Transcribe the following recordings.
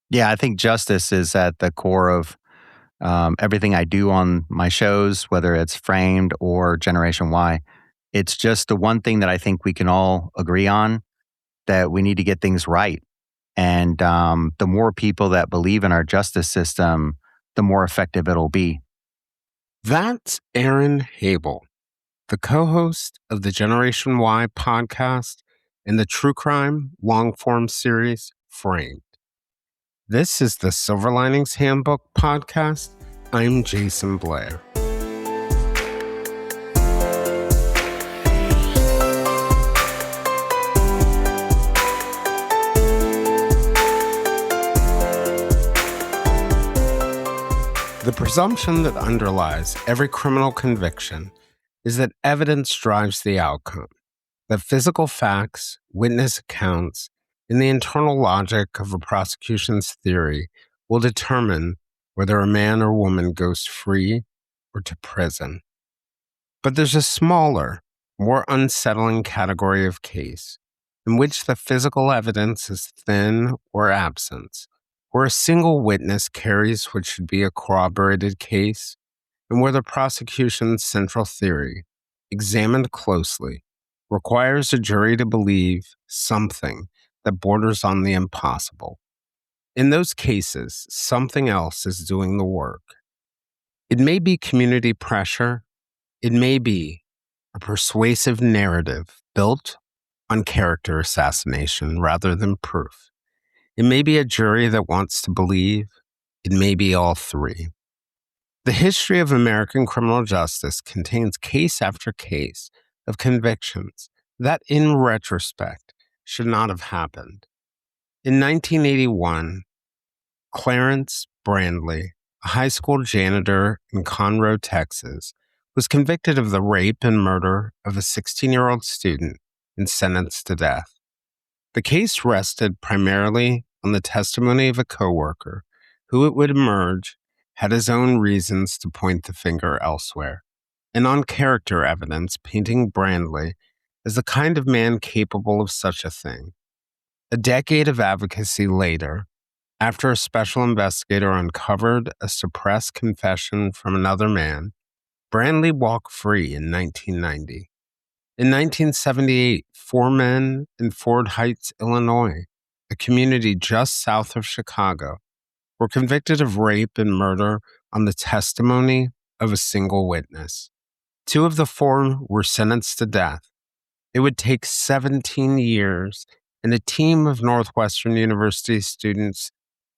Yeah, I think justice is at the core of everything I do on my shows, whether it's Framed or Generation Y. It's just the one thing that I think we can all agree on, that we need to get things right. And the more people that believe in our justice system, the more effective it'll be. That's Aaron Habel, the co-host of the Generation Y podcast and the true crime long-form series Framed. This is the Silver Linings Handbook podcast. I'm Jason Blair. The presumption that underlies every criminal conviction is that evidence drives the outcome, that physical facts, witness accounts, and the internal logic of a prosecution's theory will determine whether a man or woman goes free or to prison. But there's a smaller, more unsettling category of case in which the physical evidence is thin or absent, where a single witness carries what should be a corroborated case, and where the prosecution's central theory, examined closely, requires a jury to believe something that borders on the impossible. In those cases, something else is doing the work. It may be community pressure. It may be a persuasive narrative built on character assassination rather than proof. It may be a jury that wants to believe. It may be all three. The history of American criminal justice contains case after case of convictions that, in retrospect, should not have happened. In 1981, Clarence Brandley, a high school janitor in Conroe, Texas, was convicted of the rape and murder of a 16-year-old student and sentenced to death. The case rested primarily on the testimony of a coworker who, it would emerge, had his own reasons to point the finger elsewhere, and on character evidence painting Brandley as the kind of man capable of such a thing. A decade of advocacy later, after a special investigator uncovered a suppressed confession from another man, Brandley walked free in 1990. In 1978, 4 men in Ford Heights, Illinois, a community just south of Chicago, were convicted of rape and murder on the testimony of a single witness. 2 of the 4 were sentenced to death. It would take 17 years and a team of Northwestern University students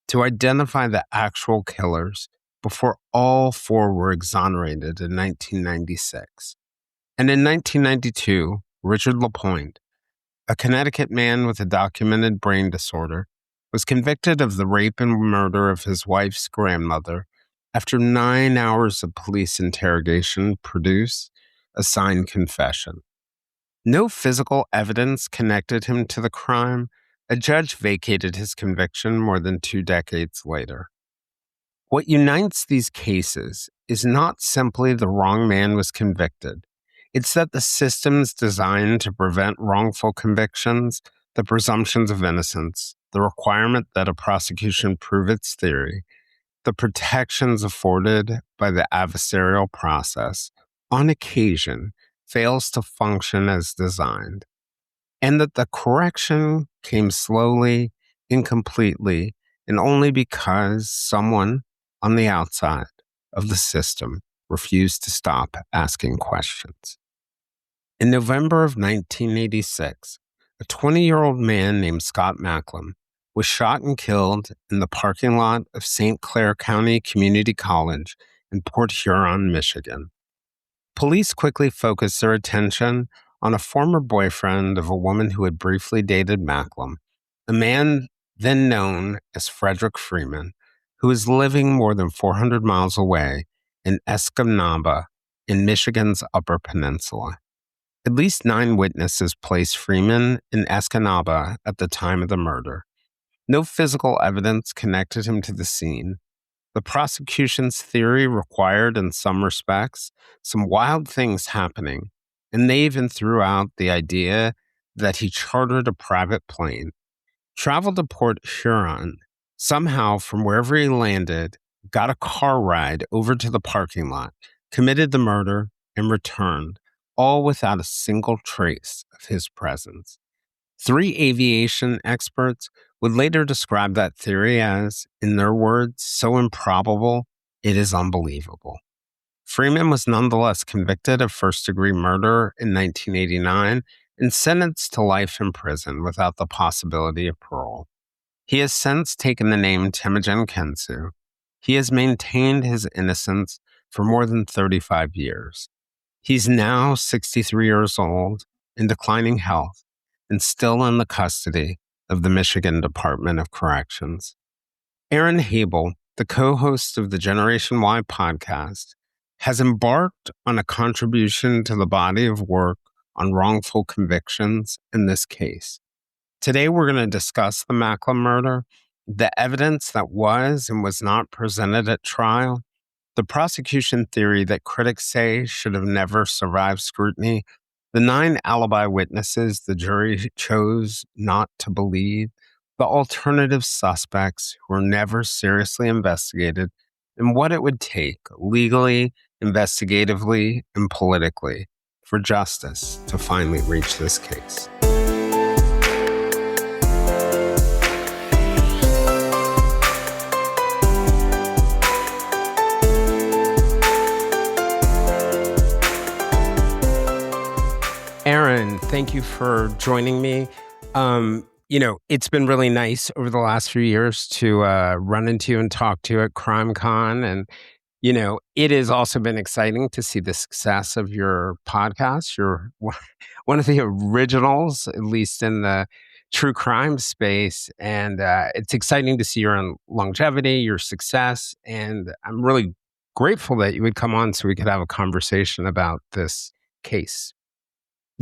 to identify the actual killers before all 4 were exonerated in 1996. And in 1992, Richard LaPointe, a Connecticut man with a documented brain disorder, was convicted of the rape and murder of his wife's grandmother after 9 hours of police interrogation produced a signed confession. No physical evidence connected him to the crime. A judge vacated his conviction more than 2 decades later. What unites these cases is not simply the wrong man was convicted. It's that the systems designed to prevent wrongful convictions, the presumptions of innocence, the requirement that a prosecution prove its theory, the protections afforded by the adversarial process, on occasion, fails to function as designed, and that the correction came slowly, incompletely, and only because someone on the outside of the system refused to stop asking questions. In November of 1986, a 20-year-old man named Scott Macklem was shot and killed in the parking lot of St. Clair County Community College in Port Huron, Michigan. Police quickly focused their attention on a former boyfriend of a woman who had briefly dated Macklem, a man then known as Fred Freeman, who was living more than 400 miles away in Escanaba in Michigan's Upper Peninsula. At least 9 witnesses placed Freeman in Escanaba at the time of the murder. No physical evidence connected him to the scene. The prosecution's theory required, in some respects, some wild things happening, and they even threw out the idea that he chartered a private plane, traveled to Port Huron, somehow from wherever he landed, got a car ride over to the parking lot, committed the murder, and returned, all without a single trace of his presence. 3 aviation experts would later describe that theory as, in their words, so improbable, it is unbelievable. Freeman was nonetheless convicted of first-degree murder in 1989 and sentenced to life in prison without the possibility of parole. He has since taken the name Temujin Kensu. He has maintained his innocence for more than 35 years. He's now 63 years old, in declining health, and still in the custody of the Michigan Department of Corrections. Aaron Habel, the co-host of the Generation Y podcast, has embarked on a contribution to the body of work on wrongful convictions in this case. Today, we're going to discuss the Macklem murder, the evidence that was and was not presented at trial, the prosecution theory that critics say should have never survived scrutiny, the 9 alibi witnesses the jury chose not to believe, the alternative suspects who were never seriously investigated, and what it would take legally, investigatively, and politically for justice to finally reach this case. Aaron, thank you for joining me. It's been really nice over the last few years to run into you and talk to you at CrimeCon. And, it has also been exciting to see the success of your podcast. You're one of the originals, at least in the true crime space. And it's exciting to see your longevity, your success. And I'm really grateful that you would come on so we could have a conversation about this case.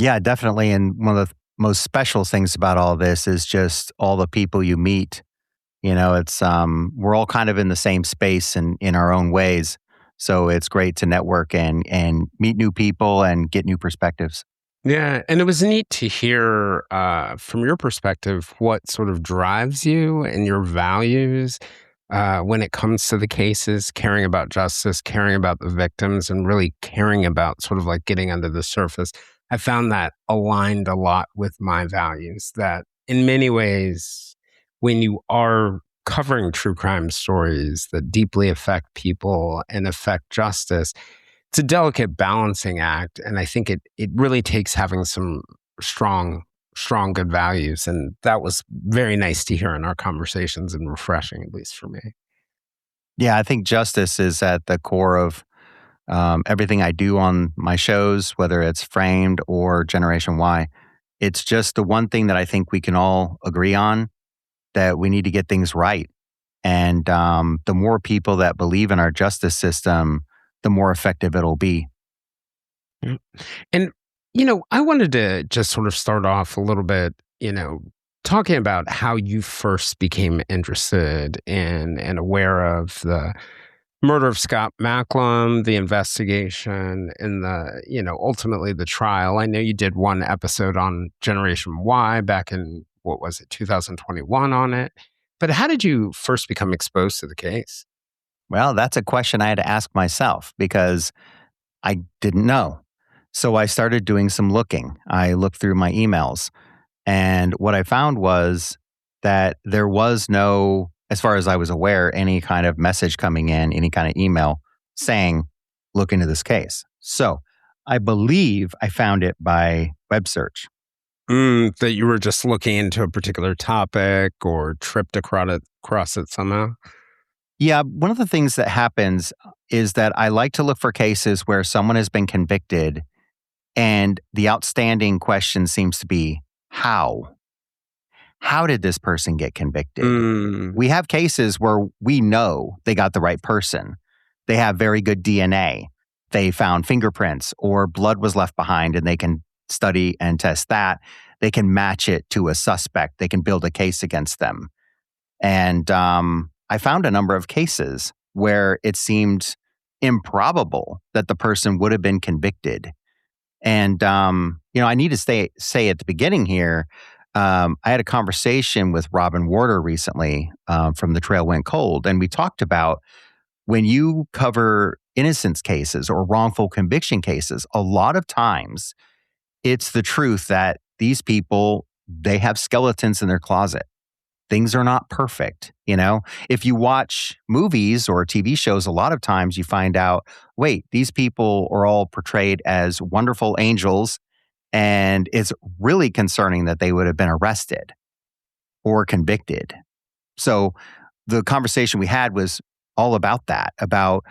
Yeah, definitely. And one of the most special things about all this is just all the people you meet. It's we're all kind of in the same space and in our own ways. So it's great to network and meet new people and get new perspectives. Yeah, and it was neat to hear from your perspective what sort of drives you and your values when it comes to the cases, caring about justice, caring about the victims, and really caring about sort of like getting under the surface. I found that aligned a lot with my values, that in many ways, when you are covering true crime stories that deeply affect people and affect justice, it's a delicate balancing act. And I think it really takes having some strong, good values. And that was very nice to hear in our conversations and refreshing, at least for me. Yeah, I think justice is at the core of everything I do on my shows, whether it's Framed or Generation Y. It's just the one thing that I think we can all agree on, that we need to get things right. And the more people that believe in our justice system, the more effective it'll be. And, I wanted to just sort of start off a little bit, talking about how you first became interested in and aware of the murder of Scott Macklem, the investigation, and ultimately the trial. I know you did one episode on Generation Y back in, 2021 on it. But how did you first become exposed to the case? Well, that's a question I had to ask myself because I didn't know. So I started doing some looking. I looked through my emails, and what I found was that there was no, as far as I was aware, any kind of message coming in, any kind of email saying, look into this case. So I believe I found it by web search. That you were just looking into a particular topic or tripped across it somehow? Yeah, one of the things that happens is that I like to look for cases where someone has been convicted and the outstanding question seems to be, how? How did this person get convicted? We have cases where we know they got the right person. They have very good DNA. They found fingerprints or blood was left behind, and they can study and test that. They can match it to a suspect. They can build a case against them. And I found a number of cases where it seemed improbable that the person would have been convicted. And, I need to say at the beginning here, I had a conversation with Robin Warder recently from The Trail Went Cold, and we talked about when you cover innocence cases or wrongful conviction cases, a lot of times it's the truth that these people, they have skeletons in their closet. Things are not perfect. If you watch movies or TV shows, a lot of times you find out, wait, these people are all portrayed as wonderful angels. And it's really concerning that they would have been arrested or convicted. So the conversation we had was all about that, about,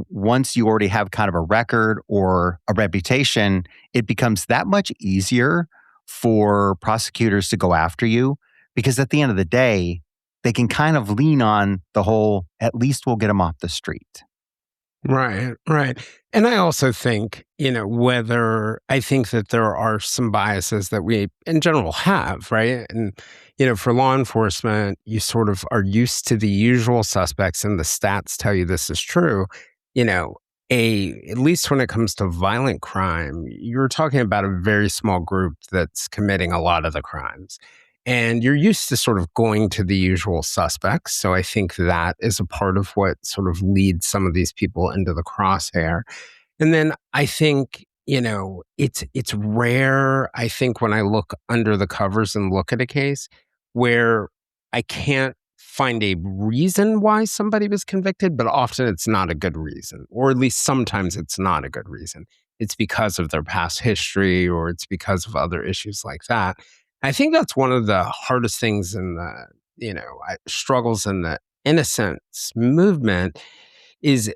once you already have kind of a record or a reputation, it becomes that much easier for prosecutors to go after you because at the end of the day, they can kind of lean on the whole, at least we'll get them off the street. Right, right. And I also think, whether I think that there are some biases that we in general have, right? And, for law enforcement, you sort of are used to the usual suspects and the stats tell you this is true. At least when it comes to violent crime, you're talking about a very small group that's committing a lot of the crimes. And you're used to sort of going to the usual suspects. So I think that is a part of what sort of leads some of these people into the crosshair. And then I think, it's rare, I think, when I look under the covers and look at a case where I can't find a reason why somebody was convicted, but often it's not a good reason, or at least sometimes it's not a good reason. It's because of their past history or it's because of other issues like that. I think that's one of the hardest things in the, struggles in the innocence movement is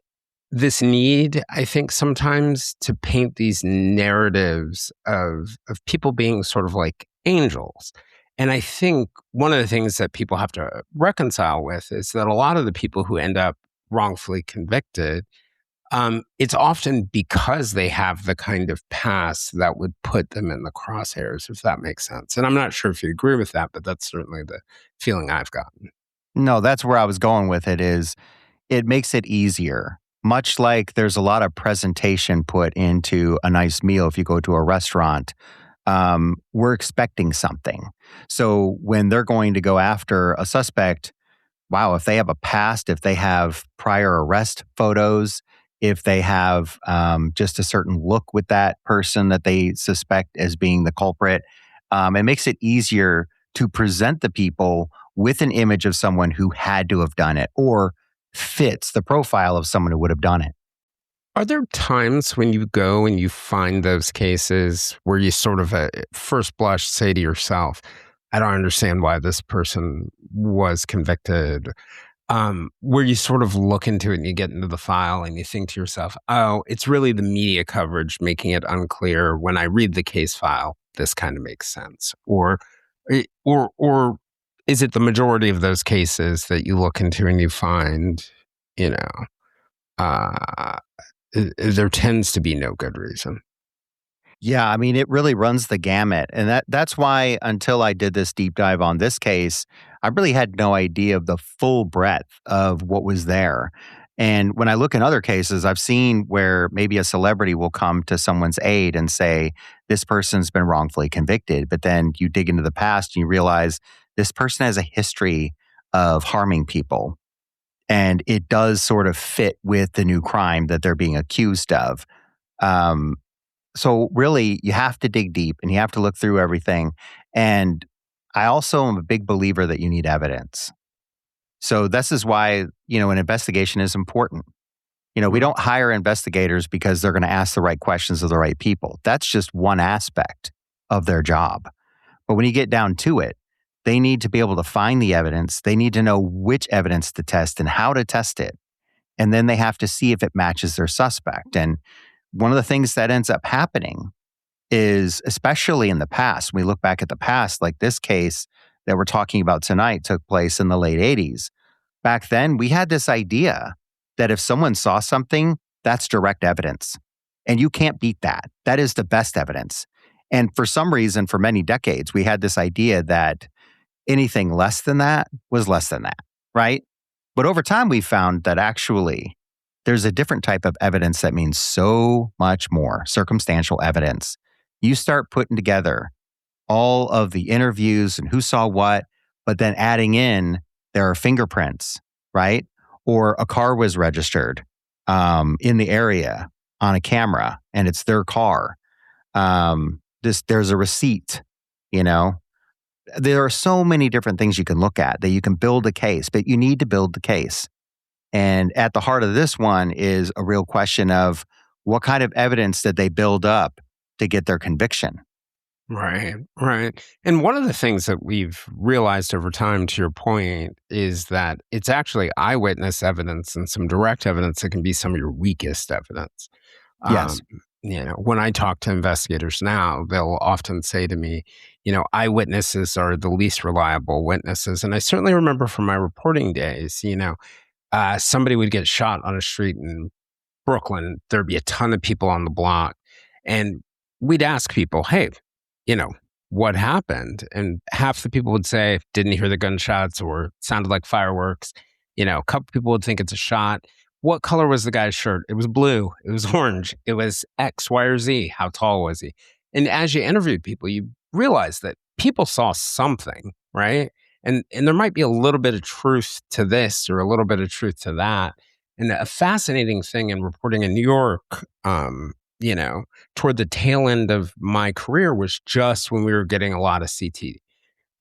this need, I think, sometimes to paint these narratives of people being sort of like angels. And I think one of the things that people have to reconcile with is that a lot of the people who end up wrongfully convicted, it's often because they have the kind of past that would put them in the crosshairs, if that makes sense. And I'm not sure if you agree with that, but that's certainly the feeling I've gotten. No, that's where I was going with it is it makes it easier. Much like there's a lot of presentation put into a nice meal if you go to a restaurant, we're expecting something. So when they're going to go after a suspect, wow, if they have a past, if they have prior arrest photos, if they have just a certain look with that person that they suspect as being the culprit, it makes it easier to present the people with an image of someone who had to have done it or fits the profile of someone who would have done it. Are there times when you go and you find those cases where you sort of at first blush say to yourself, I don't understand why this person was convicted, where you sort of look into it and you get into the file and you think to yourself, oh, it's really the media coverage making it unclear. When I read the case file, this kind of makes sense. Or is it the majority of those cases that you look into and you find, there tends to be no good reason? Yeah, I mean, it really runs the gamut. And that's why until I did this deep dive on this case, I really had no idea of the full breadth of what was there. And when I look in other cases, I've seen where maybe a celebrity will come to someone's aid and say, this person's been wrongfully convicted. But then you dig into the past and you realize this person has a history of harming people. And it does sort of fit with the new crime that they're being accused of. So really, you have to dig deep and you have to look through everything. And I also am a big believer that you need evidence. So this is why, an investigation is important. We don't hire investigators because they're going to ask the right questions of the right people. That's just one aspect of their job. But when you get down to it, they need to be able to find the evidence. They need to know which evidence to test and how to test it. And then they have to see if it matches their suspect. And one of the things that ends up happening is, especially in the past, when we look back at the past, like this case that we're talking about tonight took place in the late 80s. Back then, we had this idea that if someone saw something, that's direct evidence. And you can't beat that. That is the best evidence. And for some reason, for many decades, we had this idea that anything less than that was less than that, right? But over time, we found that actually there's a different type of evidence that means so much more, circumstantial evidence. You start putting together all of the interviews and who saw what, but then adding in there are fingerprints, right? Or a car was registered in the area on a camera and it's their car. There's a receipt, you know. There are so many different things you can look at that you can build a case, but you need to build the case. And at the heart of this one is a real question of what kind of evidence did they build up to get their conviction? Right, right. And one of the things that we've realized over time, to your point, is that it's actually eyewitness evidence and some direct evidence that can be some of your weakest evidence. Um, Yes. when I talk to investigators now, they'll often say to me, eyewitnesses are the least reliable witnesses. And I certainly remember from my reporting days, somebody would get shot on a street in Brooklyn. There'd be a ton of people on the block. And we'd ask people, hey, you know, what happened? And half the people would say, didn't hear the gunshots or sounded like fireworks. A couple people would think it's a shot. What color was the guy's shirt? It was blue. It was orange. It was X, Y, or Z. How tall was he? And as you interviewed people, you realize that people saw something, right? And there might be a little bit of truth to this or a little bit of truth to that. And a fascinating thing in reporting in New York, toward the tail end of my career was just when we were getting a lot of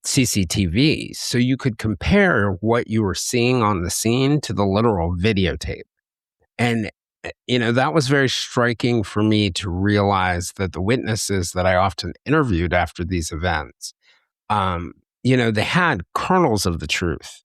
CCTV. So you could compare what you were seeing on the scene to the literal videotape. And, that was very striking for me to realize that the witnesses that I often interviewed after these events, they had kernels of the truth.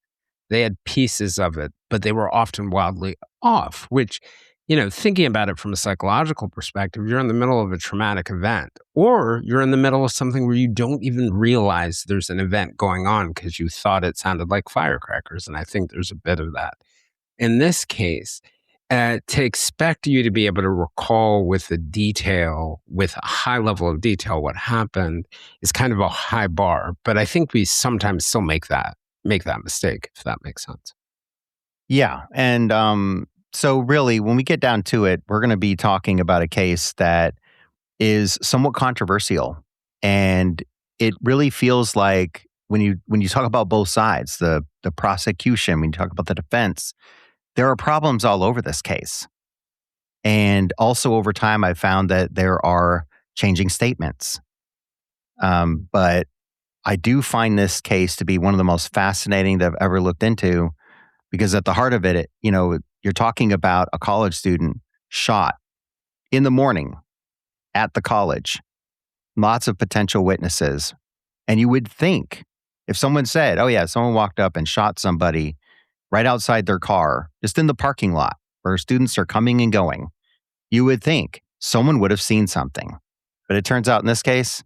They had pieces of it, but they were often wildly off, which, thinking about it from a psychological perspective, you're in the middle of a traumatic event, or you're in the middle of something where you don't even realize there's an event going on because you thought it sounded like firecrackers. And I think there's a bit of that. In this case, to expect you to be able to recall with with a high level of detail what happened is kind of a high bar. But I think we sometimes still make that mistake, if that makes sense. Yeah. And so really, when we get down to it, we're going to be talking about a case that is somewhat controversial. And it really feels like when you talk about both sides, the prosecution, when you talk about the defense, there are problems all over this case. And also over time, I found that there are changing statements. But I do find this case to be one of the most fascinating that I've ever looked into, because at the heart of it, you're talking about a college student shot in the morning at the college, lots of potential witnesses. And you would think if someone said, oh yeah, someone walked up and shot somebody right outside their car, just in the parking lot where students are coming and going, you would think someone would have seen something. But it turns out in this case,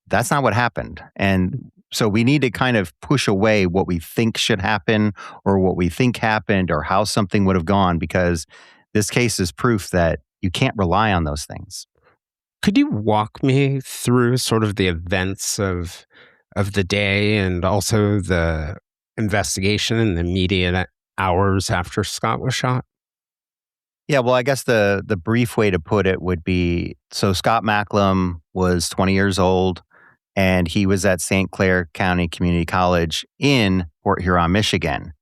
that's not what happened. And so we need to kind of push away what we think should happen or what we think happened or how something would have gone, because this case is proof that you can't rely on those things. Could you walk me through sort of the events of the day and also the investigation and the immediate hours after Scott was shot? Yeah, well, I guess the brief way to put it would be, so Scott Macklem was 20 years old, and he was at St. Clair County Community College in Port Huron, Michigan.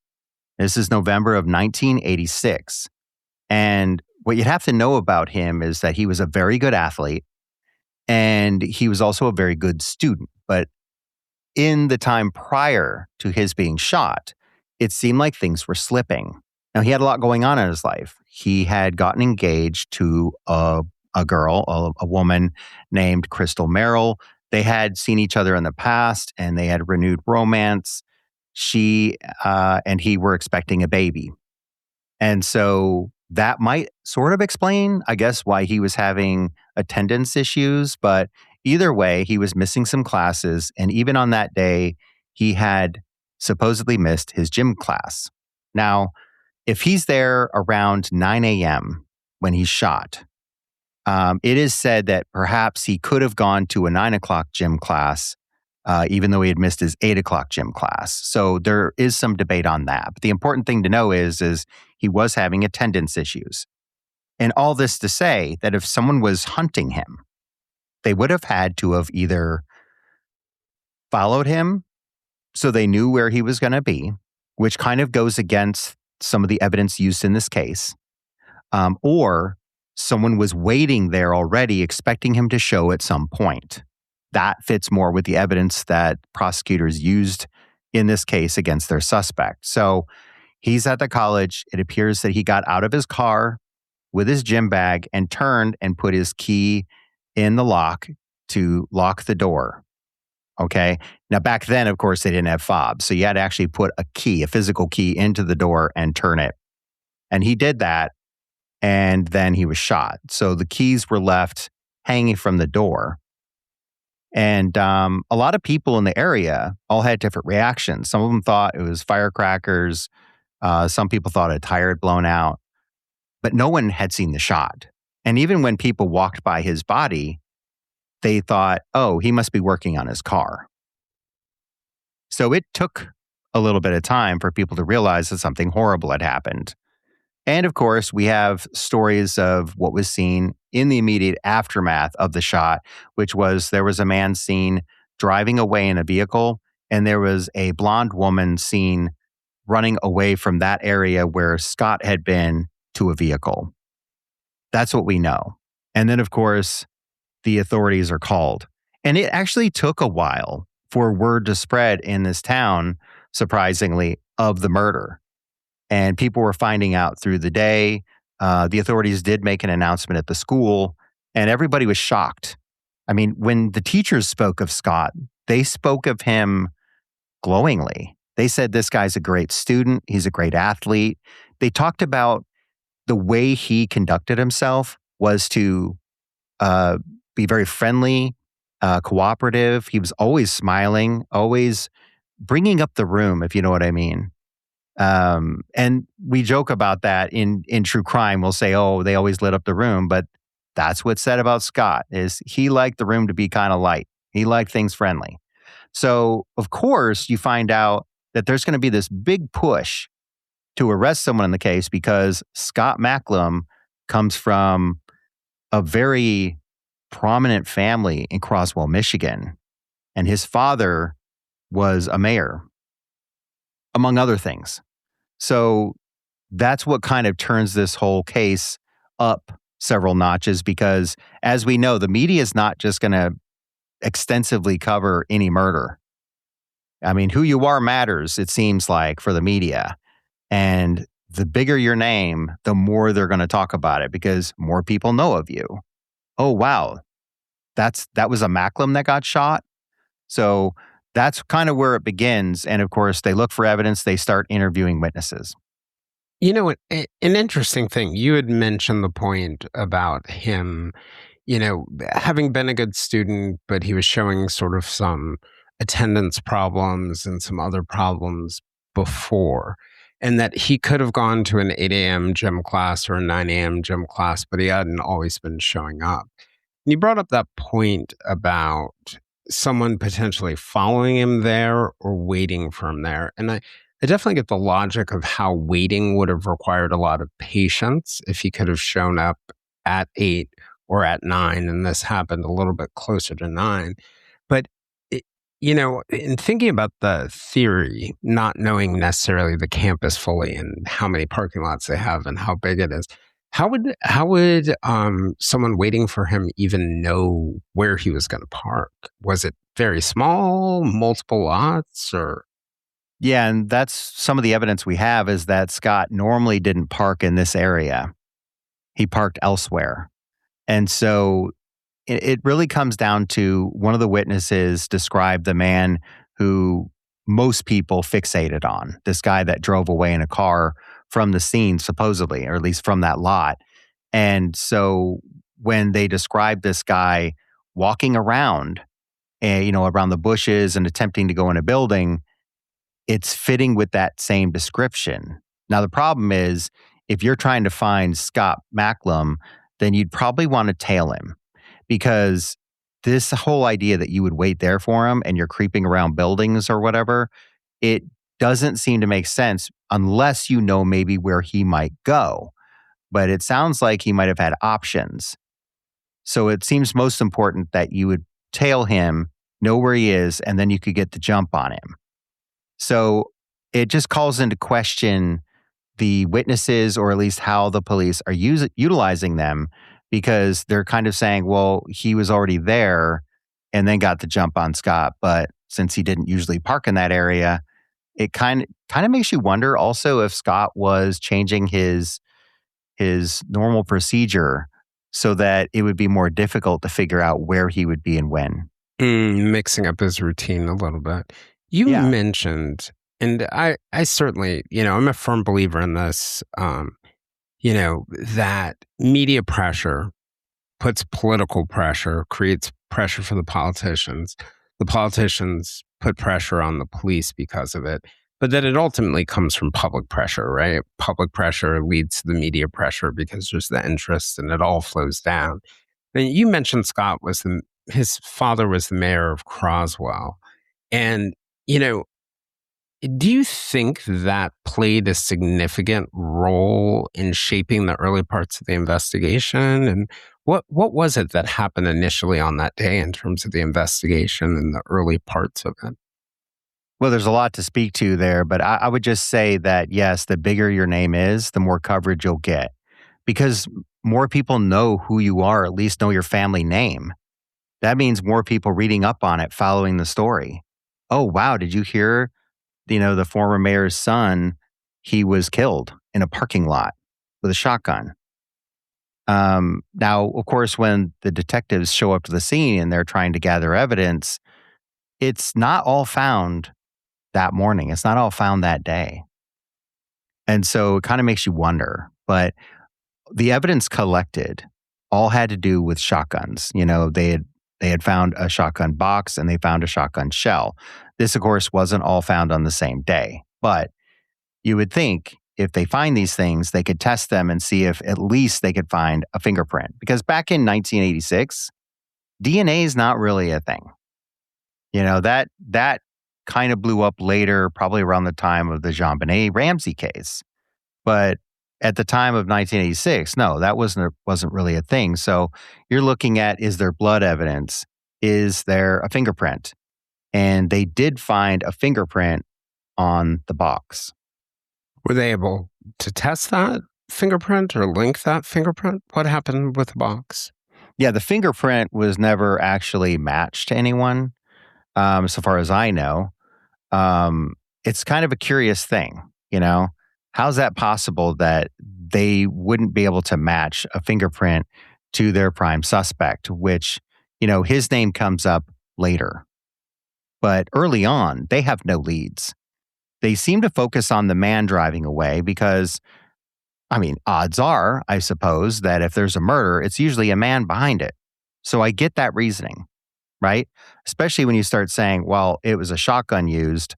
This is November of 1986. And what you have to know about him is that he was a very good athlete, and he was also a very good student. But in the time prior to his being shot, it seemed like things were slipping. Now, he had a lot going on in his life. He had gotten engaged to a girl, a woman named Crystal Merrill. They had seen each other in the past, and they had renewed romance. She and he were expecting a baby. And so that might sort of explain, I guess, why he was having attendance issues. But either way, he was missing some classes. And even on that day, he had supposedly missed his gym class. Now, if he's there around 9 a.m. when he's shot, it is said that perhaps he could have gone to a 9 o'clock gym class, even though he had missed his 8 o'clock gym class. So there is some debate on that. But the important thing to know is he was having attendance issues. And all this to say that if someone was hunting him, they would have had to have either followed him so they knew where he was going to be, which kind of goes against some of the evidence used in this case. Or someone was waiting there already, expecting him to show at some point. That fits more with the evidence that prosecutors used in this case against their suspect. So he's at the college. It appears that he got out of his car with his gym bag and turned and put his key in the lock to lock the door. Okay. Now, back then, of course, they didn't have fobs. So you had to actually put a key, a physical key, into the door and turn it. And he did that. And then he was shot. So the keys were left hanging from the door. And a lot of people in the area all had different reactions. Some of them thought it was firecrackers. Some people thought a tire had blown out. But no one had seen the shot. And even when people walked by his body, they thought, oh, he must be working on his car. So it took a little bit of time for people to realize that something horrible had happened. And of course, we have stories of what was seen in the immediate aftermath of the shot, which was there was a man seen driving away in a vehicle, and there was a blonde woman seen running away from that area where Scott had been to a vehicle. That's what we know. And then, of course, the authorities are called. And it actually took a while for word to spread in this town, surprisingly, of the murder. And people were finding out through the day. The authorities did make an announcement at the school, and everybody was shocked. I mean, when the teachers spoke of Scott, they spoke of him glowingly. They said, this guy's a great student. He's a great athlete. They talked about the way he conducted himself was to be very friendly, cooperative. He was always smiling, always bringing up the room, if you know what I mean. And we joke about that in true crime. We'll say, oh, they always lit up the room. But that's what's said about Scott, is he liked the room to be kind of light. He liked things friendly. So, of course, you find out that there's going to be this big push to arrest someone in the case because Scott Macklem comes from a very prominent family in Croswell, Michigan. And his father was a mayor, among other things. So that's what kind of turns this whole case up several notches because, as we know, the media is not just going to extensively cover any murder. I mean, who you are matters, it seems like, for the media. And the bigger your name, the more they're going to talk about it because more people know of you. Oh, wow, that was a Macklem that got shot? So that's kind of where it begins. And of course, they look for evidence. They start interviewing witnesses. You know, an interesting thing, you had mentioned the point about him, having been a good student, but he was showing sort of some attendance problems and some other problems before, and that he could have gone to an 8 a.m. gym class or a 9 a.m. gym class, but he hadn't always been showing up. And you brought up that point about someone potentially following him there or waiting for him there. And I definitely get the logic of how waiting would have required a lot of patience if he could have shown up at 8 or at 9, and this happened a little bit closer to 9. But, in thinking about the theory, not knowing necessarily the campus fully and how many parking lots they have and how big it is, how would someone waiting for him even know where he was going to park? Was it very small, multiple lots, or? Yeah, and that's some of the evidence we have is that Scott normally didn't park in this area. He parked elsewhere. And so it really comes down to one of the witnesses described the man who most people fixated on, this guy that drove away in a car from the scene, supposedly, or at least from that lot. And so when they described this guy walking around, around the bushes and attempting to go in a building, it's fitting with that same description. Now, the problem is, if you're trying to find Scott Macklem, then you'd probably want to tail him because this whole idea that you would wait there for him and you're creeping around buildings or whatever, it doesn't seem to make sense unless you know maybe where he might go. But it sounds like he might have had options. So it seems most important that you would tail him know where he is, and then you could get the jump on him. So it just calls into question the witnesses, or at least how the police are utilizing them, because they're kind of saying, well, he was already there and then got the jump on Scott. But since he didn't usually park in that area, it kind of makes you wonder also if Scott was changing his normal procedure so that it would be more difficult to figure out where he would be and when. Mixing up his routine a little bit. You Yeah. mentioned, and I certainly, I'm a firm believer in this, that media pressure puts political pressure, creates pressure for the politicians. The politicians put pressure on the police because of it, but that it ultimately comes from public pressure, right? Public pressure leads to the media pressure because there's the interest and it all flows down. And you mentioned Scott his father was the mayor of Croswell. And, do you think that played a significant role in shaping the early parts of the investigation? And what was it that happened initially on that day in terms of the investigation and the early parts of it? Well, there's a lot to speak to there, but I would just say that, yes, the bigger your name is, the more coverage you'll get, because more people know who you are, at least know your family name. That means more people reading up on it, following the story. Oh, wow, did you hear, the former mayor's son, he was killed in a parking lot with a shotgun. Now, of course, when the detectives show up to the scene and they're trying to gather evidence, it's not all found that morning. It's not all found that day. And so it kind of makes you wonder. But the evidence collected all had to do with shotguns. They had found a shotgun box and they found a shotgun shell. This, of course, wasn't all found on the same day. But you would think if they find these things, they could test them and see if at least they could find a fingerprint. Because back in 1986, DNA is not really a thing. That kind of blew up later, probably around the time of the JonBenet Ramsey case. But at the time of 1986, no, that wasn't really a thing. So you're looking at, is there blood evidence? Is there a fingerprint? And they did find a fingerprint on the box. Were they able to test that fingerprint or link that fingerprint? What happened with the box? Yeah, the fingerprint was never actually matched to anyone, so far as I know. It's kind of a curious thing, How's that possible that they wouldn't be able to match a fingerprint to their prime suspect, which, his name comes up later. But early on, they have no leads. They seem to focus on the man driving away because, odds are, I suppose, that if there's a murder, it's usually a man behind it. So I get that reasoning, right? Especially when you start saying, well, it was a shotgun used.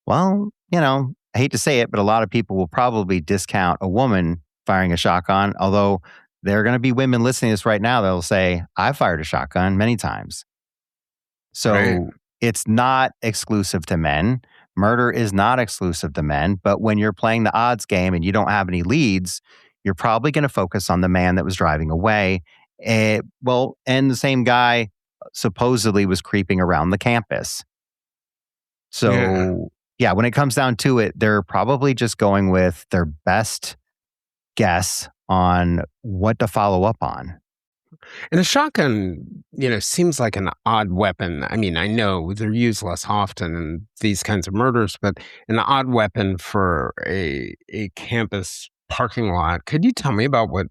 Well, I hate to say it, but a lot of people will probably discount a woman firing a shotgun, although there are going to be women listening to this right now that'll say, I fired a shotgun many times. So Right. It's not exclusive to men. Murder is not exclusive to men. But when you're playing the odds game and you don't have any leads, you're probably going to focus on the man that was driving away. And the same guy supposedly was creeping around the campus. So, yeah, when it comes down to it, they're probably just going with their best guess on what to follow up on. And a shotgun, seems like an odd weapon. I know they're used less often in these kinds of murders, but an odd weapon for a campus parking lot. Could you tell me about what,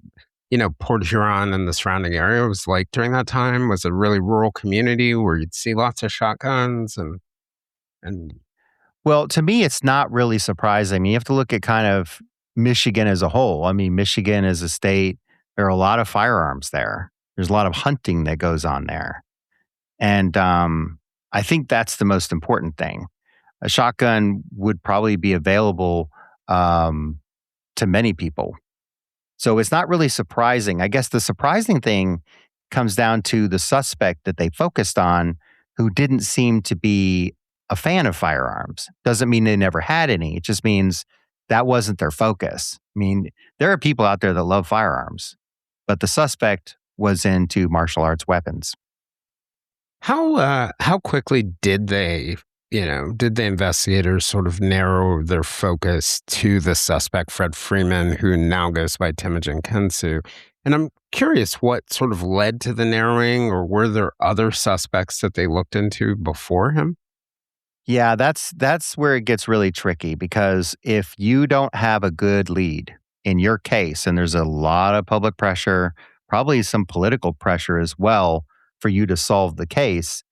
Port Huron and the surrounding area was like during that time? Was it a really rural community where you'd see lots of shotguns and Well, to me, it's not really surprising. You have to look at kind of Michigan as a whole. Michigan as a state, there are a lot of firearms there. There's a lot of hunting that goes on there. And I think that's the most important thing. A shotgun would probably be available to many people. So it's not really surprising. I guess the surprising thing comes down to the suspect that they focused on, who didn't seem to be a fan of firearms. Doesn't mean they never had any. It just means that wasn't their focus. There are people out there that love firearms, but the suspect was into martial arts weapons. How quickly did did the investigators sort of narrow their focus to the suspect, Fred Freeman, who now goes by Temujin Kensu? And I'm curious what sort of led to the narrowing, or were there other suspects that they looked into before him? Yeah, that's where it gets really tricky because if you don't have a good lead in your case, and there's a lot of public pressure, probably some political pressure as well for you to solve the case,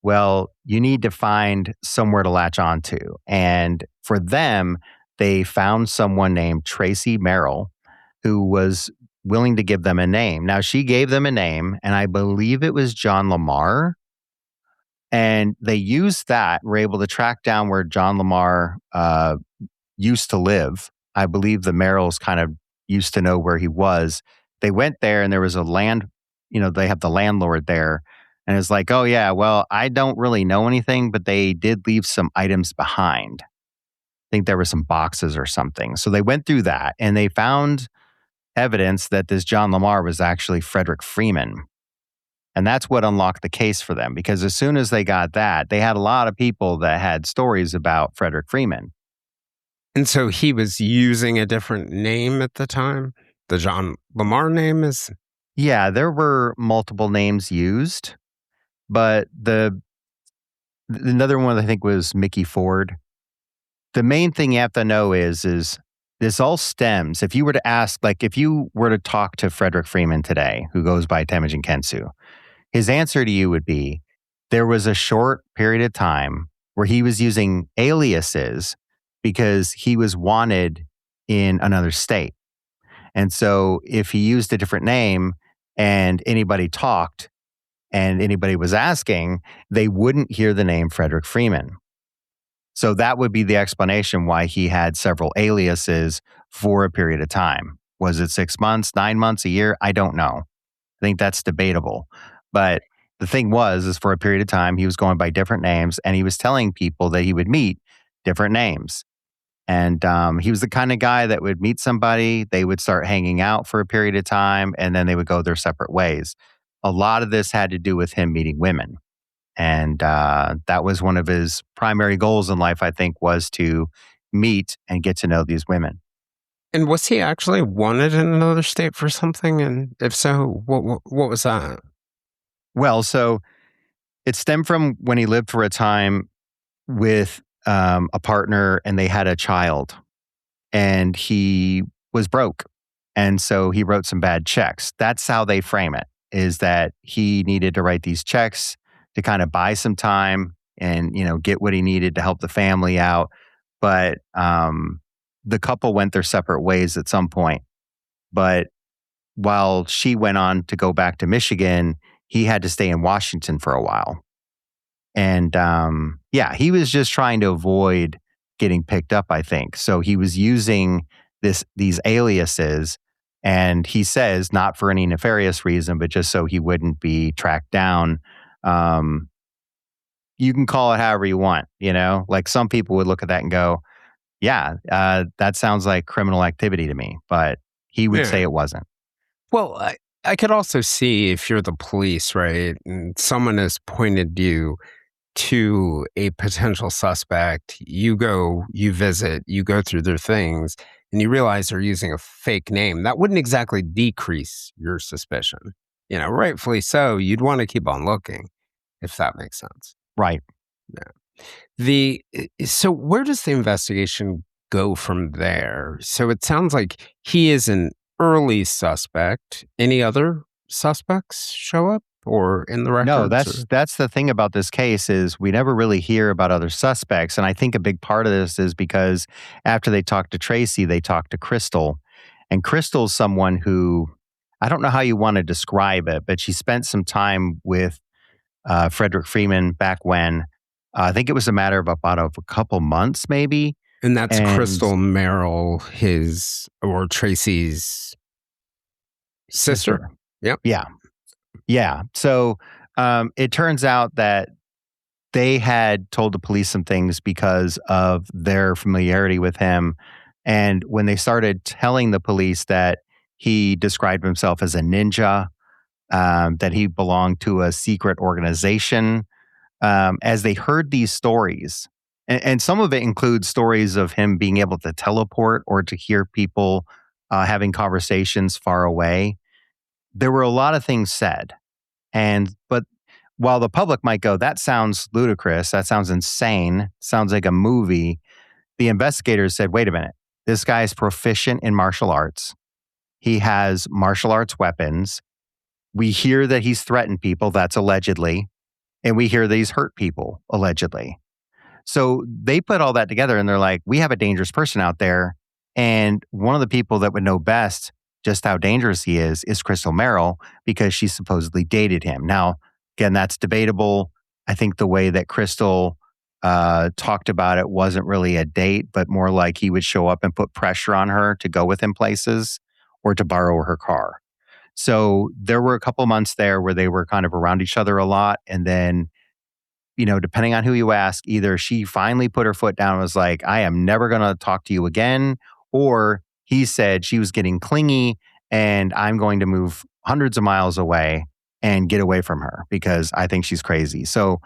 well, you need to find somewhere to latch onto. And for them, they found someone named Tracy Merrill who was willing to give them a name. Now, she gave them a name, and I believe it was John Lamar, and they used that, were able to track down where John Lamar used to live. I believe the Merrills kind of used to know where he was. They went there and there was a land, they have the landlord there. And it's like, oh, yeah, well, I don't really know anything, but they did leave some items behind. I think there were some boxes or something. So they went through that and they found evidence that this John Lamar was actually Frederick Freeman. And that's what unlocked the case for them, because as soon as they got that, they had a lot of people that had stories about Frederick Freeman. And so he was using a different name at the time? The John Lamar name is? Yeah, there were multiple names used, but another one I think was Mickey Ford. The main thing you have to know is this all stems. If you were to ask, like if you were to talk to Frederick Freeman today, who goes by Temujin Kensu, his answer to you would be, there was a short period of time where he was using aliases because he was wanted in another state. And so if he used a different name and anybody talked and anybody was asking, they wouldn't hear the name Frederick Freeman. So that would be the explanation why he had several aliases for a period of time. Was it 6 months, 9 months, a year? I don't know. I think that's debatable. But the thing is for a period of time, he was going by different names and he was telling people that he would meet different names. And he was the kind of guy that would meet somebody, they would start hanging out for a period of time, and then they would go their separate ways. A lot of this had to do with him meeting women. And that was one of his primary goals in life, I think, was to meet and get to know these women. And was he actually wanted in another state for something? And if so, what was that? Well, so it stemmed from when he lived for a time with a partner and they had a child and he was broke. And so he wrote some bad checks. That's how they frame it, is that he needed to write these checks to kind of buy some time and, get what he needed to help the family out. But the couple went their separate ways at some point. But while she went on to go back to Michigan, he had to stay in Washington for a while. And he was just trying to avoid getting picked up, I think. So he was using these aliases, and he says not for any nefarious reason, but just so he wouldn't be tracked down. You can call it however you want, like some people would look at that and go, yeah, that sounds like criminal activity to me, but he would say it wasn't. Well, I could also see if you're the police, right, and someone has pointed you to a potential suspect, you go, you visit, you go through their things, and you realize they're using a fake name. That wouldn't exactly decrease your suspicion. Rightfully so, you'd want to keep on looking, if that makes sense. Right. Yeah. So where does the investigation go from there? So it sounds like he is an early suspect. Any other suspects show up or in the records? No, that's the thing about this case is we never really hear about other suspects. And I think a big part of this is because after they talked to Tracy, they talked to Crystal. And Crystal's someone who, I don't know how you want to describe it, but she spent some time with Frederick Freeman back when, I think it was a matter of about a couple months maybe. And that's Crystal Merrill, Tracy's sister. Yep. Yeah. Yeah. So it turns out that they had told the police some things because of their familiarity with him. And when they started telling the police that he described himself as a ninja, that he belonged to a secret organization. As they heard these stories, and some of it includes stories of him being able to teleport or to hear people having conversations far away. There were a lot of things said. But while the public might go, that sounds ludicrous, that sounds insane, sounds like a movie, the investigators said, wait a minute, this guy is proficient in martial arts. He has martial arts weapons. We hear that he's threatened people, that's allegedly, and we hear that he's hurt people, allegedly. So they put all that together and they're like, we have a dangerous person out there. And one of the people that would know best just how dangerous he is Crystal Merrill, because she supposedly dated him. Now, again, that's debatable. I think the way that Crystal talked about it wasn't really a date, but more like he would show up and put pressure on her to go with him places or to borrow her car. So there were a couple months there where they were kind of around each other a lot. And then, depending on who you ask, either she finally put her foot down and was like, I am never going to talk to you again. Or he said she was getting clingy and I'm going to move hundreds of miles away and get away from her because I think she's crazy. So,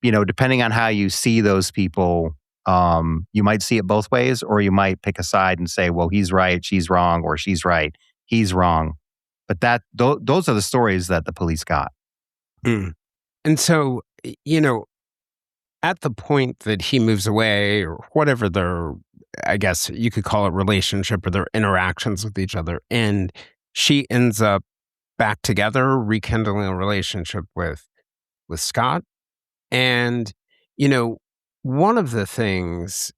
depending on how you see those people, you might see it both ways, or you might pick a side and say, well, he's right, she's wrong, or she's right, he's wrong. But those are the stories that the police got. Mm. And so, at the point that he moves away or whatever their, I guess you could call it relationship or their interactions with each other, and she ends up back together, rekindling a relationship with Scott. And, one of the things,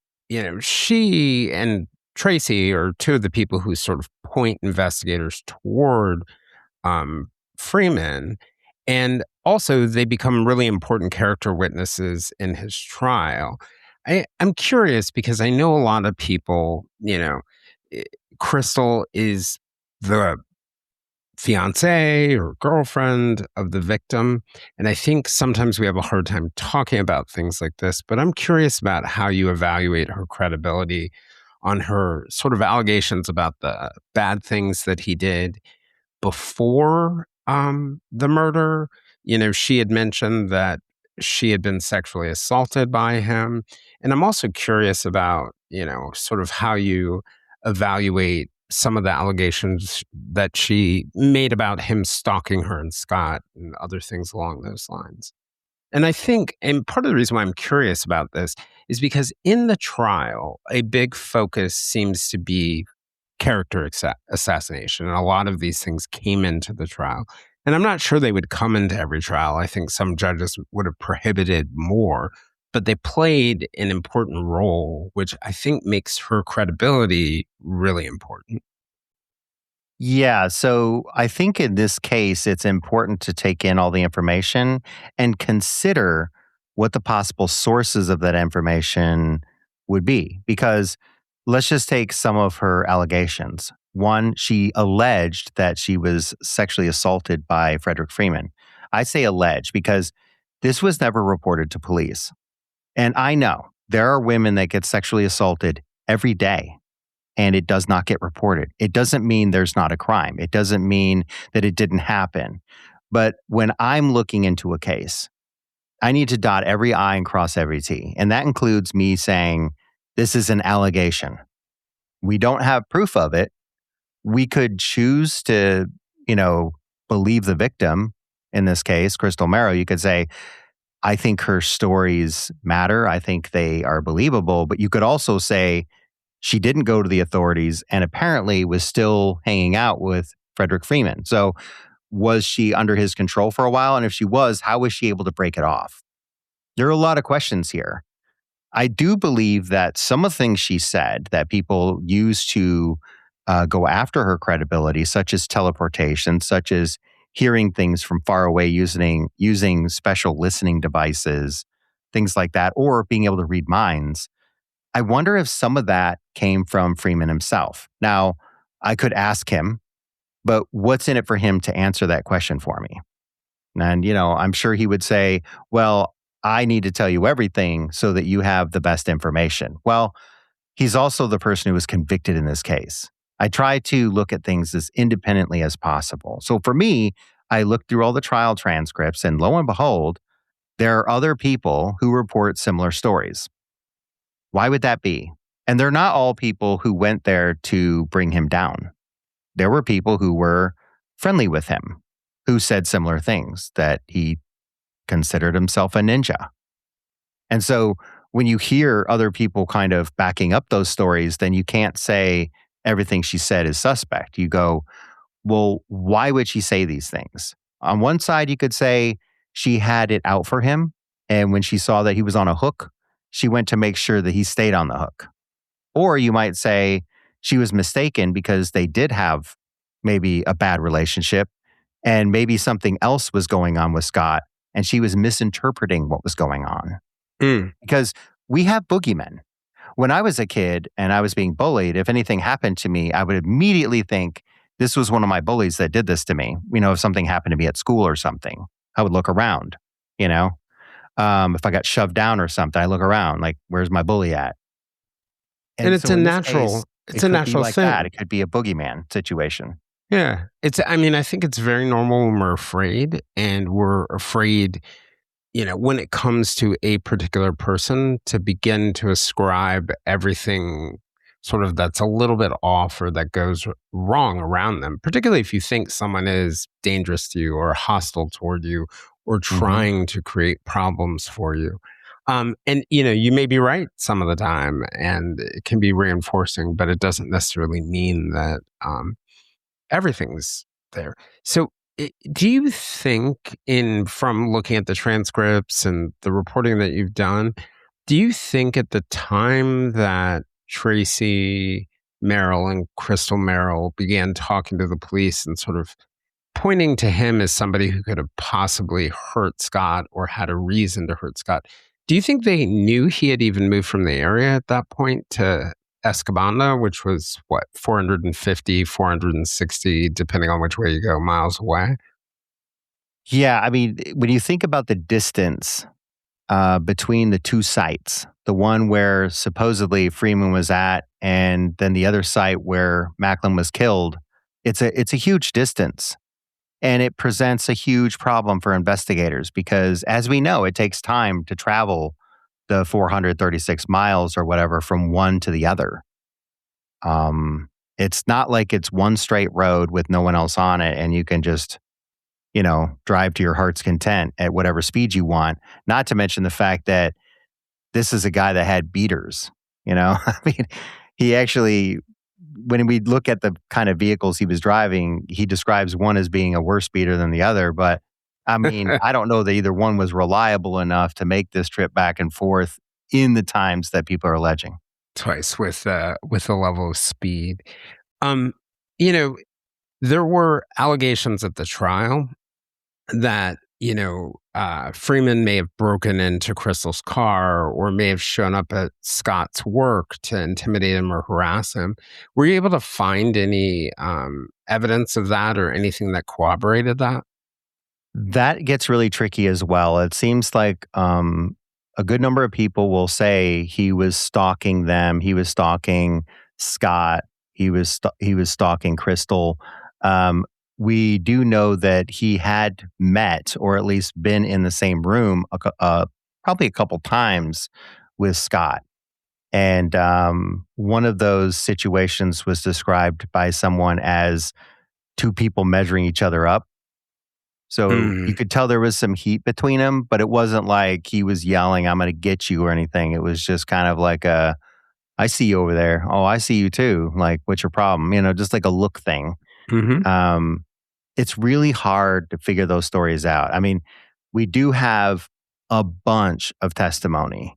she and Tracy are two of the people who sort of point investigators toward Freeman. And also, they become really important character witnesses in his trial. I'm curious because I know a lot of people, Crystal is the fiance or girlfriend of the victim. And I think sometimes we have a hard time talking about things like this, but I'm curious about how you evaluate her credibility on her sort of allegations about the bad things that he did before the murder. She had mentioned that she had been sexually assaulted by him. And I'm also curious about, sort of how you evaluate some of the allegations that she made about him stalking her and Scott and other things along those lines. And I think, and part of the reason why I'm curious about this is because in the trial, a big focus seems to be character assassination. And a lot of these things came into the trial. And I'm not sure they would come into every trial. I think some judges would have prohibited more, but they played an important role, which I think makes her credibility really important. Yeah, so I think in this case, it's important to take in all the information and consider what the possible sources of that information would be. Because let's just take some of her allegations. One, she alleged that she was sexually assaulted by Frederick Freeman. I say alleged because this was never reported to police. And I know there are women that get sexually assaulted every day and it does not get reported. It doesn't mean there's not a crime. It doesn't mean that it didn't happen. But when I'm looking into a case, I need to dot every I and cross every T. And that includes me saying, this is an allegation. We don't have proof of it. We could choose to, believe the victim. In this case, Crystal Merrill, you could say, I think her stories matter. I think they are believable. But you could also say she didn't go to the authorities and apparently was still hanging out with Frederick Freeman. So was she under his control for a while? And if she was, how was she able to break it off? There are a lot of questions here. I do believe that some of the things she said that people use to go after her credibility, such as teleportation, such as hearing things from far away using special listening devices, things like that, or being able to read minds. I wonder if some of that came from Freeman himself. Now, I could ask him, but what's in it for him to answer that question for me? And, I'm sure he would say, well, I need to tell you everything so that you have the best information. Well, he's also the person who was convicted in this case. I try to look at things as independently as possible. So for me, I looked through all the trial transcripts, and lo and behold, there are other people who report similar stories. Why would that be? And they're not all people who went there to bring him down. There were people who were friendly with him, who said similar things, that he considered himself a ninja. And so when you hear other people kind of backing up those stories, then you can't say everything she said is suspect. You go, well, why would she say these things? On one side, you could say she had it out for him. And when she saw that he was on a hook, she went to make sure that he stayed on the hook. Or you might say she was mistaken because they did have maybe a bad relationship and maybe something else was going on with Scott and she was misinterpreting what was going on. Because we have boogeymen. When I was a kid and I was being bullied, if anything happened to me, I would immediately think this was one of my bullies that did this to me. If something happened to me at school or something, I would look around, if I got shoved down or something, I look around like, where's my bully at? And it's so a in this natural, case, it's a natural like thing. that. It could be a boogeyman situation. Yeah. I think it's very normal when we're afraid, and we're afraid, when it comes to a particular person, to begin to ascribe everything sort of that's a little bit off or that goes wrong around them, particularly if you think someone is dangerous to you or hostile toward you or trying to create problems for you. And you may be right some of the time, and it can be reinforcing, but it doesn't necessarily mean that everything's there. So do you think, from looking at the transcripts and the reporting that you've done, do you think at the time that Tracy Merrill and Crystal Merrill began talking to the police and sort of pointing to him as somebody who could have possibly hurt Scott or had a reason to hurt Scott, do you think they knew he had even moved from the area at that point to Escabanda, which was 450, 460, depending on which way you go, miles away? Yeah, I mean, when you think about the distance between the two sites, the one where supposedly Freeman was at, and then the other site where Macklem was killed, it's a huge distance. And it presents a huge problem for investigators because, as we know, it takes time to travel the 436 miles or whatever from one to the other. It's not like it's one straight road with no one else on it and you can just, drive to your heart's content at whatever speed you want. Not to mention the fact that this is a guy that had beaters, I mean, he actually, when we look at the kind of vehicles he was driving, he describes one as being a worse beater than the other. But I mean, I don't know that either one was reliable enough to make this trip back and forth in the times that people are alleging. Twice with the level of speed. There were allegations at the trial that, Freeman may have broken into Crystal's car or may have shown up at Scott's work to intimidate him or harass him. Were you able to find any evidence of that or anything that corroborated that? That gets really tricky as well. It seems like a good number of people will say he was stalking them. He was stalking Scott. He was stalking Crystal. We do know that he had met, or at least been in the same room, probably a couple times with Scott. And one of those situations was described by someone as two people measuring each other up. So you could tell there was some heat between them, but it wasn't like he was yelling, "I'm going to get you," or anything. It was just kind of like "I see you over there. Oh, I see you too. Like, what's your problem?" Just like a look thing. It's really hard to figure those stories out. I mean, we do have a bunch of testimony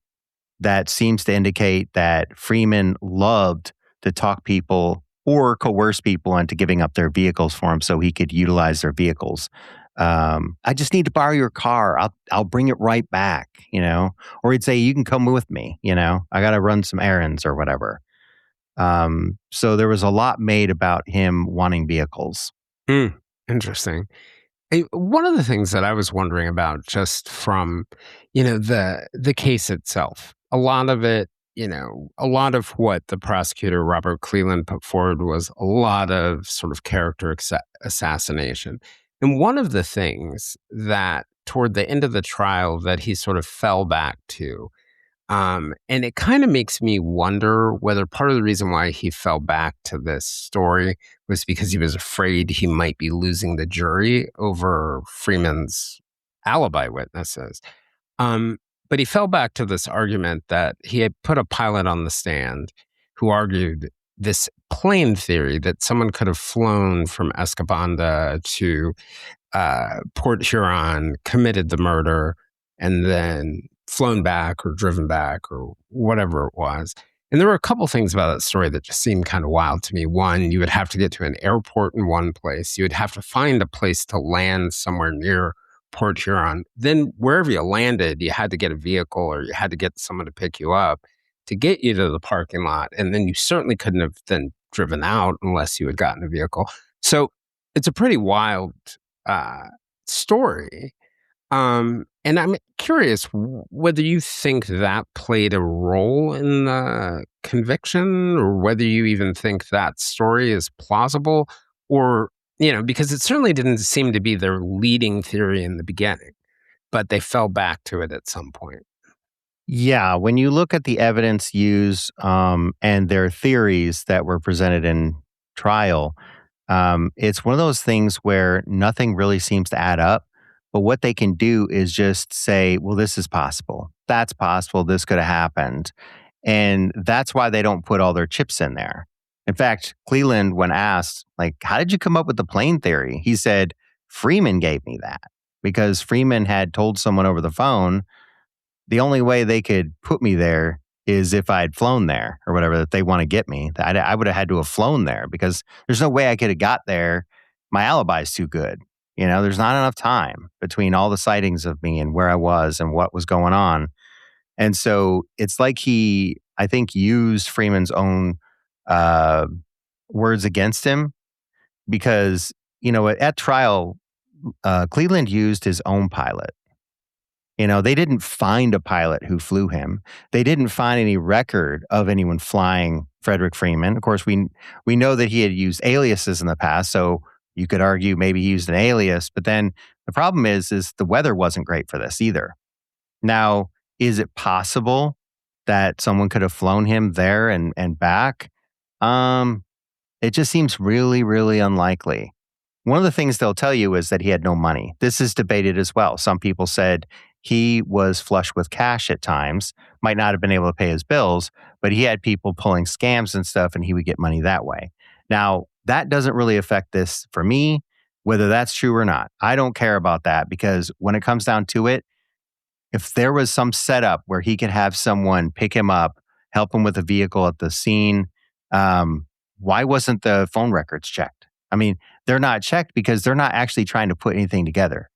that seems to indicate that Freeman loved to talk people or coerce people into giving up their vehicles for him so he could utilize their vehicles. I just need to borrow your car. I'll bring it right back, or he'd say, "You can come with me, I got to run some errands or whatever." So there was a lot made about him wanting vehicles. Interesting. One of the things that I was wondering about, just from, the case itself, a lot of it, a lot of what the prosecutor, Robert Cleland, put forward was a lot of sort of character assassination. And one of the things that toward the end of the trial that he sort of fell back to, and it kind of makes me wonder whether part of the reason why he fell back to this story was because he was afraid he might be losing the jury over Freeman's alibi witnesses. Um, but he fell back to this argument that he had put a pilot on the stand who argued this plane theory that someone could have flown from Escabanda to Port Huron, committed the murder, and then flown back or driven back or whatever it was. And there were a couple things about that story that just seemed kind of wild to me. One, you would have to get to an airport in one place. You would have to find a place to land somewhere near Port Huron. Then wherever you landed, you had to get a vehicle or you had to get someone to pick you up to get you to the parking lot. And then you certainly couldn't have then driven out unless you had gotten a vehicle. So it's a pretty wild story. And I'm curious whether you think that played a role in the conviction or whether you even think that story is plausible or, because it certainly didn't seem to be their leading theory in the beginning, but they fell back to it at some point. Yeah, when you look at the evidence used and their theories that were presented in trial, it's one of those things where nothing really seems to add up. But what they can do is just say, well, this is possible. That's possible. This could have happened. And that's why they don't put all their chips in there. In fact, Cleland, when asked, like, how did you come up with the plane theory? He said, Freeman gave me that because Freeman had told someone over the phone, the only way they could put me there is if I had flown there or whatever, that they want to get me. I would have had to have flown there because there's no way I could have got there. My alibi is too good. There's not enough time between all the sightings of me and where I was and what was going on. And so it's like he, I think, used Freeman's own words against him because, at trial, Cleveland used his own pilot. They didn't find a pilot who flew him. They didn't find any record of anyone flying Frederick Freeman. Of course, we know that he had used aliases in the past, so you could argue maybe he used an alias. But then the problem is the weather wasn't great for this either. Now, is it possible that someone could have flown him there and back? It just seems really, really unlikely. One of the things they'll tell you is that he had no money. This is debated as well. Some people said he was flush with cash at times, might not have been able to pay his bills, but he had people pulling scams and stuff and he would get money that way. Now, that doesn't really affect this for me, whether that's true or not. I don't care about that because when it comes down to it, if there was some setup where he could have someone pick him up, help him with a vehicle at the scene, why wasn't the phone records checked? I mean, they're not checked because they're not actually trying to put anything together.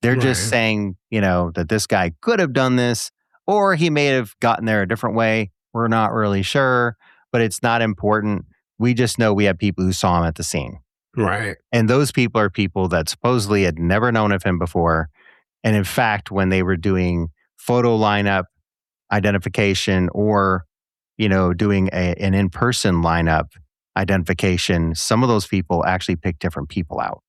They're just saying, that this guy could have done this or he may have gotten there a different way. We're not really sure, but it's not important. We just know we have people who saw him at the scene. Right. And those people are people that supposedly had never known of him before. And in fact, when they were doing photo lineup identification or, doing an in-person lineup identification, some of those people actually picked different people out.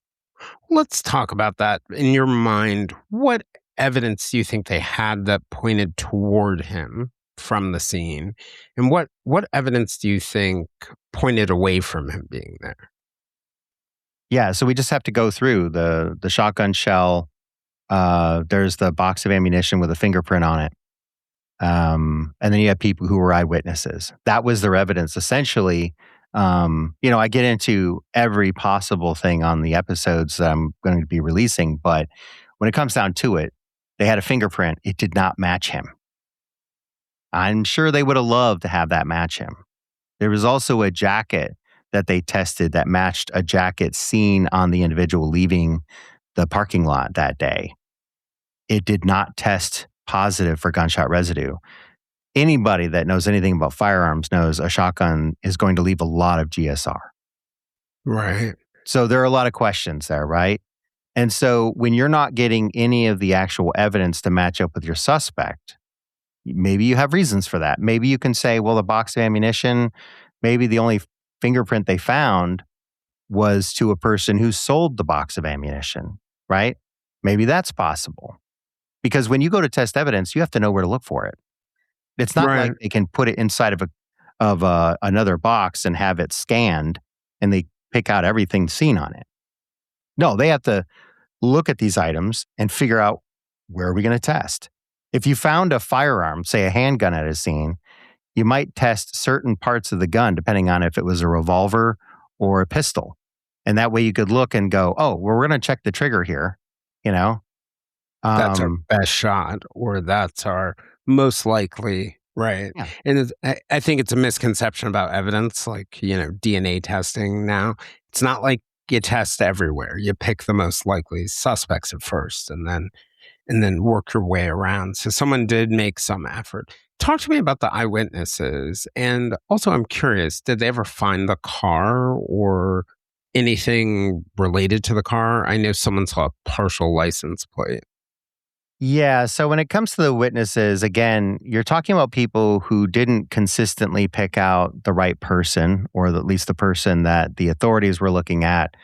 Let's talk about that. In your mind, what evidence do you think they had that pointed toward him from the scene? And what evidence do you think pointed away from him being there? Yeah, so we just have to go through the shotgun shell. There's the box of ammunition with a fingerprint on it. And then you have people who were eyewitnesses. That was their evidence. Essentially, I get into every possible thing on the episodes that I'm going to be releasing, but when it comes down to it, they had a fingerprint. It did not match him. I'm sure they would have loved to have that match him. There was also a jacket that they tested that matched a jacket seen on the individual leaving the parking lot that day. It did not test positive for gunshot residue. Anybody that knows anything about firearms knows a shotgun is going to leave a lot of GSR. Right. So there are a lot of questions there, right? And so when you're not getting any of the actual evidence to match up with your suspect, maybe you have reasons for that. Maybe you can say, well, the box of ammunition, maybe the only fingerprint they found was to a person who sold the box of ammunition, right? Maybe that's possible. Because when you go to test evidence, you have to know where to look for it. It's not Right. like they can put it inside of another box and have it scanned and they pick out everything seen on it. No, they have to look at these items and figure out, where are we going to test? If you found a firearm, say a handgun at a scene, you might test certain parts of the gun depending on if it was a revolver or a pistol. And that way you could look and go, oh, well, we're going to check the trigger here, you know? That's our best shot, or that's our most likely, right? Yeah. And I think it's a misconception about evidence, like, DNA testing now. It's not like you test everywhere. You pick the most likely suspects at first and then work your way around. So someone did make some effort. Talk to me about the eyewitnesses. And also, I'm curious, did they ever find the car or anything related to the car? I know someone saw a partial license plate. Yeah. So when it comes to the witnesses, again, you're talking about people who didn't consistently pick out the right person, or at least the person that the authorities were looking at.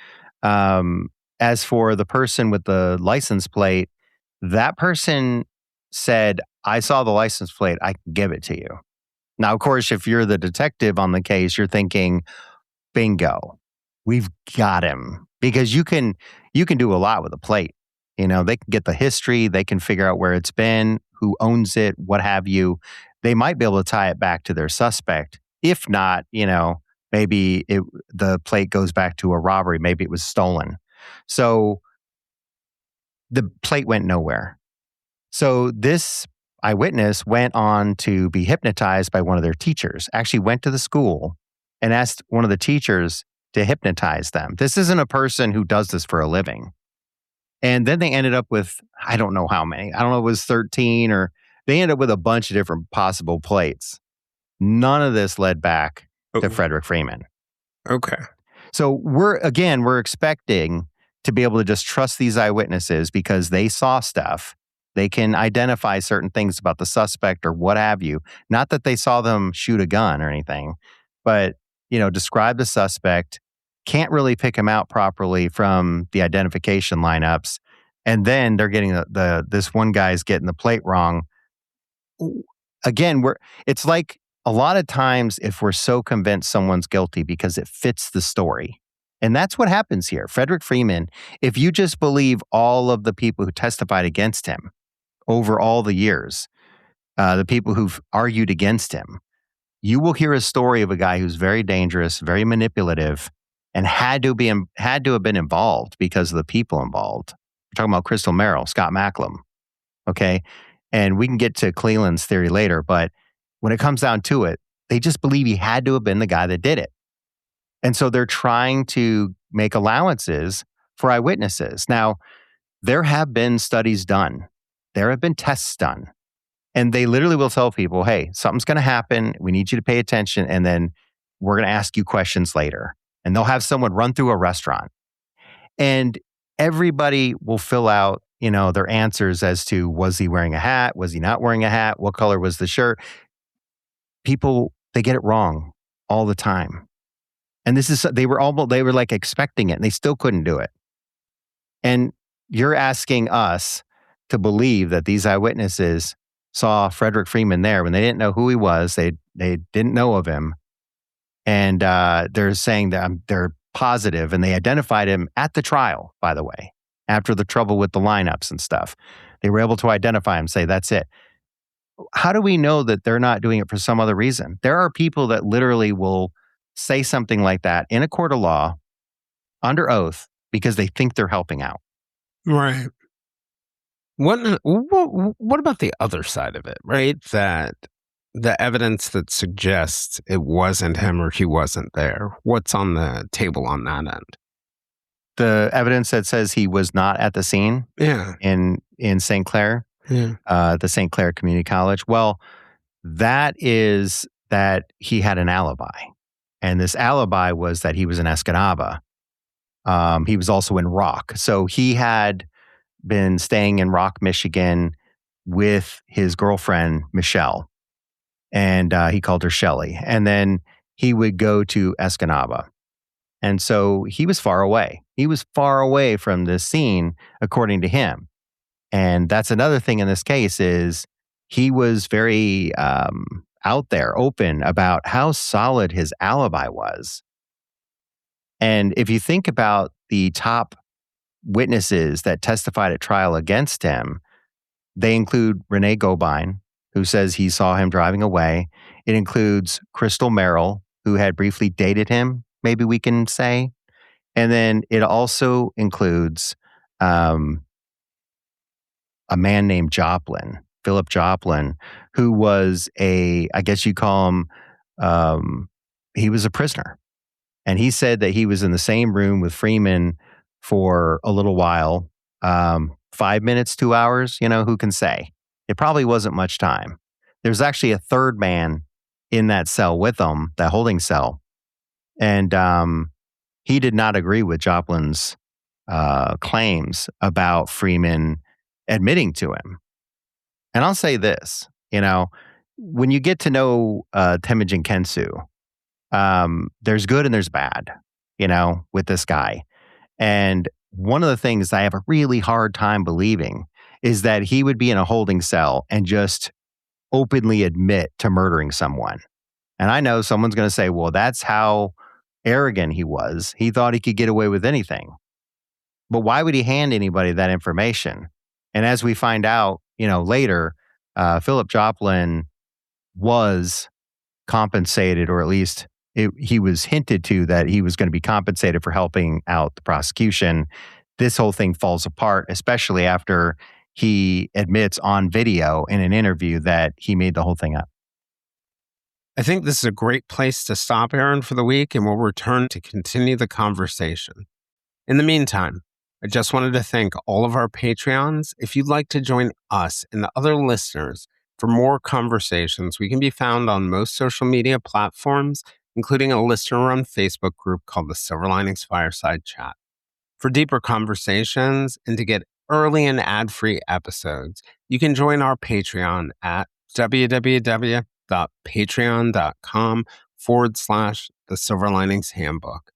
As for the person with the license plate, that person said, I saw the license plate, I can give it to you. Now, of course, if you're the detective on the case, you're thinking, bingo, we've got him. Because you can do a lot with a plate. They can get the history, they can figure out where it's been, who owns it, what have you. They might be able to tie it back to their suspect. If not, maybe the plate goes back to a robbery. Maybe it was stolen. So the plate went nowhere. So this eyewitness went on to be hypnotized by one of their teachers, actually went to the school and asked one of the teachers to hypnotize them. This isn't a person who does this for a living. And then they ended up with, I don't know how many. I don't know if it was 13, or they ended up with a bunch of different possible plates. None of this led back to Frederick Freeman. Okay. So we're expecting to be able to just trust these eyewitnesses because they saw stuff. They can identify certain things about the suspect or what have you. Not that they saw them shoot a gun or anything, but, describe the suspect. Can't really pick him out properly from the identification lineups. And then they're getting this one guy's getting the plate wrong. Again, it's like a lot of times if we're so convinced someone's guilty because it fits the story. And that's what happens here. Frederick Freeman, if you just believe all of the people who testified against him over all the years, the people who've argued against him, you will hear a story of a guy who's very dangerous, very manipulative, and had to have been involved because of the people involved. We're talking about Crystal Merrill, Scott Macklem, okay? And we can get to Cleland's theory later, but when it comes down to it, they just believe he had to have been the guy that did it. And so they're trying to make allowances for eyewitnesses. Now, there have been studies done. There have been tests done. And they literally will tell people, hey, something's going to happen. We need you to pay attention. And then we're going to ask you questions later. And they'll have someone run through a restaurant. And everybody will fill out, their answers as to, was he wearing a hat? Was he not wearing a hat? What color was the shirt? People, they get it wrong all the time. And they were like expecting it and they still couldn't do it. And you're asking us to believe that these eyewitnesses saw Frederick Freeman there when they didn't know who he was. They didn't know of him. And they're saying that they're positive, and they identified him at the trial, by the way, after the trouble with the lineups and stuff. They were able to identify him, say, that's it. How do we know that they're not doing it for some other reason? There are people that literally will say something like that in a court of law under oath because they think they're helping out. Right. What about the other side of it, right? That the evidence that suggests it wasn't him or he wasn't there. What's on the table on that end? The evidence that says he was not at the scene in St. Clair, the St. Clair Community College. Well, that is that he had an alibi. And this alibi was that he was in Escanaba. He was also in Rock. So he had been staying in Rock, Michigan with his girlfriend, Michelle. And he called her Shelley. And then he would go to Escanaba. And so he was far away. He was far away from this scene, according to him. And that's another thing in this case is he was very out there, open about how solid his alibi was. And if you think about the top witnesses that testified at trial against him, they include Renee Gobine, who says he saw him driving away. It includes Crystal Merrill, who had briefly dated him, maybe we can say. And then it also includes a man named Joplin, Philip Joplin, who was I guess you call him, he was a prisoner. And he said that he was in the same room with Freeman for a little while, 5 minutes, 2 hours, who can say? It probably wasn't much time. There's actually a third man in that cell with him, that holding cell. And he did not agree with Joplin's claims about Freeman admitting to him. And I'll say this, when you get to know Temujin Kensu, there's good and there's bad, with this guy. And one of the things I have a really hard time believing is that he would be in a holding cell and just openly admit to murdering someone. And I know someone's going to say, well, that's how arrogant he was. He thought he could get away with anything. But why would he hand anybody that information? And as we find out, later, Philip Joplin was compensated, or at least he was hinted to that he was going to be compensated for helping out the prosecution. This whole thing falls apart, especially after he admits on video in an interview that he made the whole thing up. I think this is a great place to stop, Aaron, for the week, and we'll return to continue the conversation. In the meantime, I just wanted to thank all of our Patreons. If you'd like to join us and the other listeners for more conversations, we can be found on most social media platforms, including a listener-run Facebook group called the Silver Linings Fireside Chat. For deeper conversations and to get early and ad-free episodes, you can join our Patreon at www.patreon.com/the Silver Linings Handbook.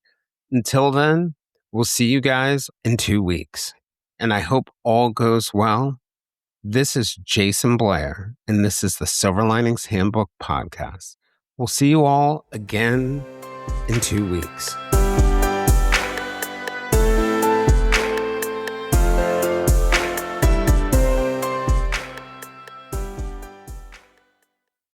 Until then, we'll see you guys in 2 weeks. And I hope all goes well. This is Jason Blair, and this is the Silver Linings Handbook podcast. We'll see you all again in 2 weeks.